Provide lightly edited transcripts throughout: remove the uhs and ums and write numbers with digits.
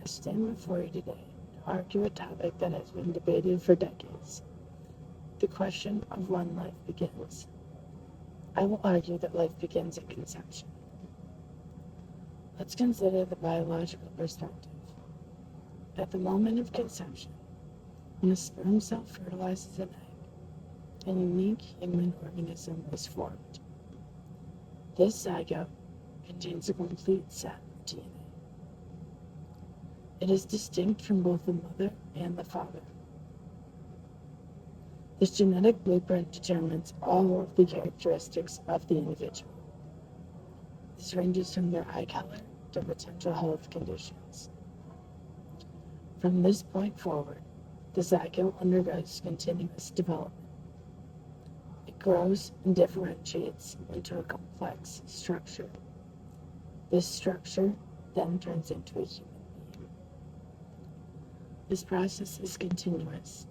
stand before you today to argue a topic that has been debated for decades, the question of when life begins. I will argue that life begins at conception. Let's consider the biological perspective. At the moment of conception, when a sperm cell fertilizes an egg, a unique human organism is formed. This zygote contains a complete set of DNA. It is distinct from both the mother and the father. This genetic blueprint determines all of the characteristics of the individual. This ranges from their eye color to potential health conditions. From this point forward, the zygote undergoes continuous development. It grows and differentiates into a complex structure. This structure then turns into a human being. This process is continuous,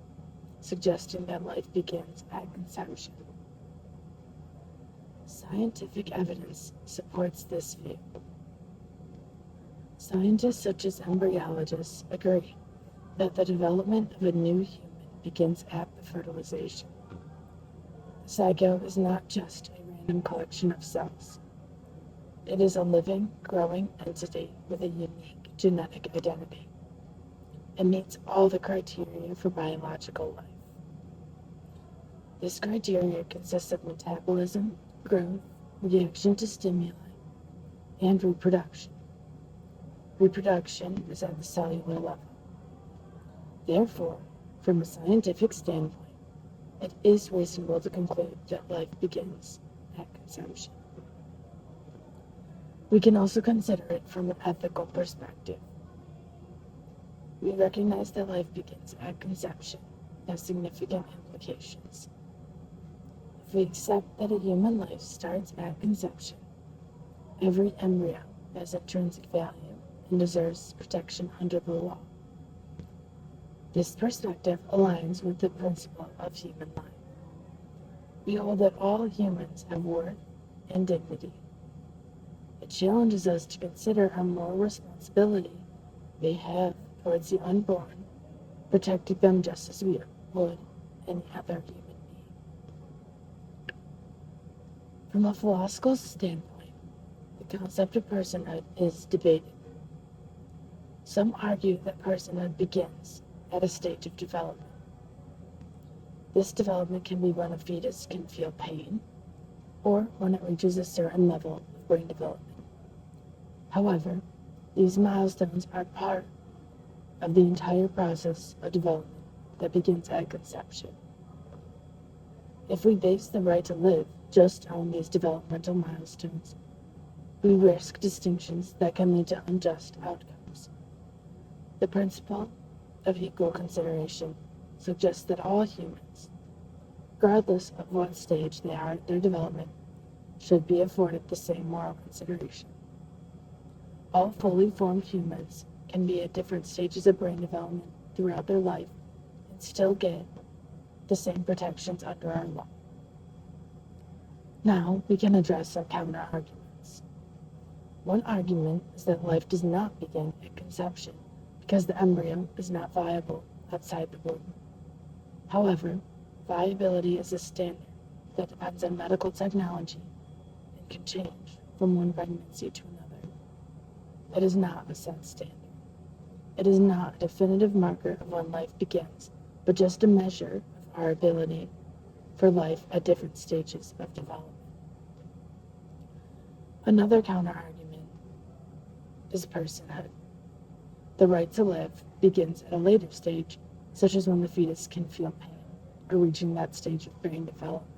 suggesting that life begins at conception. Scientific evidence supports this view. Scientists such as embryologists agree that the development of a new human begins at the fertilization. The zygote is not just a random collection of cells. It is a living, growing entity with a unique genetic identity. It meets all the criteria for biological life. This criteria consists of metabolism, growth, reaction to stimuli, and reproduction. Reproduction is at the cellular level. Therefore, from a scientific standpoint, it is reasonable to conclude that life begins at conception. We can also consider it from an ethical perspective. We recognize that life begins at conception has significant implications. If we accept that a human life starts at conception, every embryo has intrinsic value and deserves protection under the law. This perspective aligns with the principle of human life. We hold that all humans have worth and dignity. It challenges us to consider how moral responsibility they have towards the unborn, protecting them just as we would any other human being. From a philosophical standpoint, the concept of personhood is debated. Some argue that personhood begins at a stage of development. This development can be when a fetus can feel pain, or when it reaches a certain level of brain development. However, these milestones are part of the entire process of development that begins at conception. If we base the right to live just on these developmental milestones, we risk distinctions that can lead to unjust outcomes. The principle of equal consideration suggests that all humans, regardless of what stage they are in their development, should be afforded the same moral consideration. All fully formed humans can be at different stages of brain development throughout their life and still get the same protections under our law. Now we can address some counter-arguments. One argument is that life does not begin at conception because the embryo is not viable outside the womb. However, viability is a standard that depends on medical technology and can change from one pregnancy to another. It is not a set standard. It is not a definitive marker of when life begins, but just a measure of our ability for life at different stages of development. Another counterargument is personhood. The right to live begins at a later stage, such as when the fetus can feel pain or reaching that stage of brain development.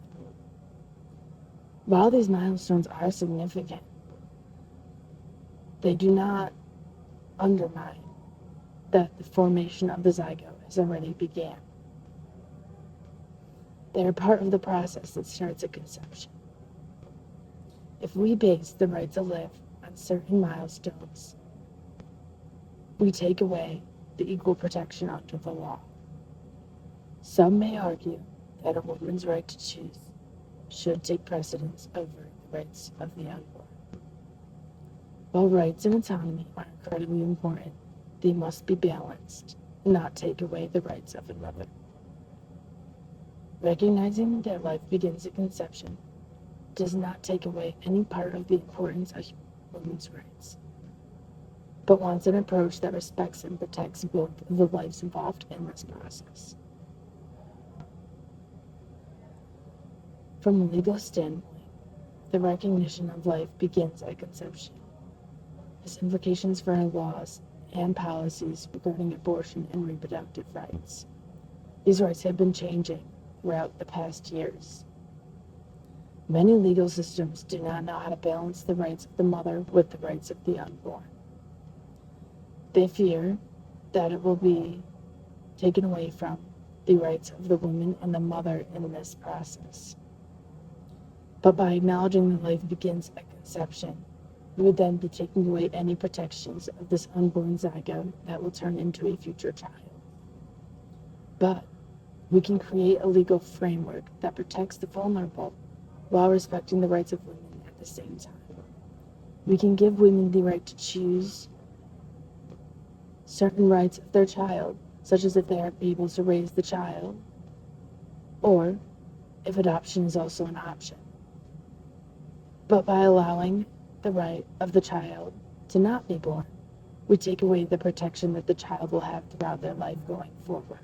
While these milestones are significant, they do not undermine that the formation of the zygote has already began. They are part of the process that starts at conception. If we base the right to live on certain milestones, we take away the equal protection under the law. Some may argue that a woman's right to choose should take precedence over the rights of the unborn. While rights and autonomy are incredibly important, they must be balanced, not take away the rights of another. Recognizing that life begins at conception does not take away any part of the importance of women's rights, but wants an approach that respects and protects both of the lives involved in this process. From a legal standpoint, the recognition of life begins at conception. Has implications for our laws and policies regarding abortion and reproductive rights. These rights have been changing throughout the past years. Many legal systems do not know how to balance the rights of the mother with the rights of the unborn. They fear that it will be taken away from the rights of the woman and the mother in this process. But by acknowledging that life begins at conception, we would then be taking away any protections of this unborn zygote that will turn into a future child. But we can create a legal framework that protects the vulnerable while respecting the rights of women at the same time. We can give women the right to choose certain rights of their child, such as if they are able to raise the child, or if adoption is also an option. But by allowing the right of the child to not be born, we take away the protection that the child will have throughout their life going forward.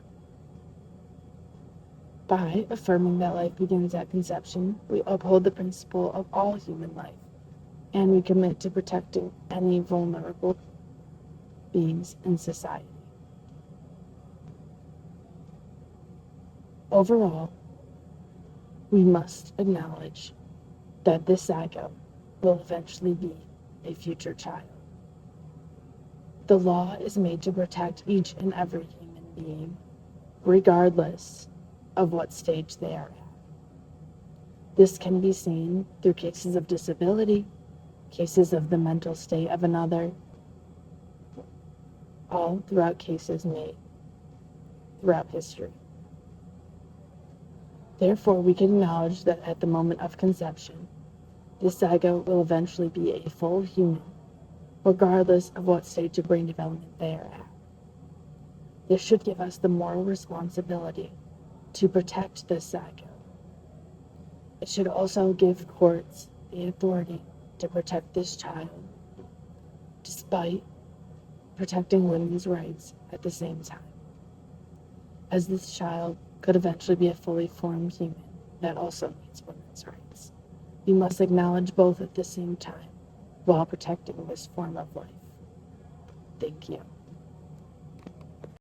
By affirming that life begins at conception, we uphold the principle of all human life, and we commit to protecting any vulnerable beings in society. Overall, we must acknowledge that this zygote will eventually be a future child. The law is made to protect each and every human being, regardless of what stage they are at. This can be seen through cases of disability, cases of the mental state of another, all throughout cases made throughout history. Therefore, we can acknowledge that at the moment of conception, this zygote will eventually be a full human, regardless of what stage of brain development they are at. This should give us the moral responsibility to protect this zygote. It should also give courts the authority to protect this child, despite protecting women's rights at the same time, as this child could eventually be a fully formed human that also meets women's rights. We must acknowledge both at the same time while protecting this form of life. Thank you.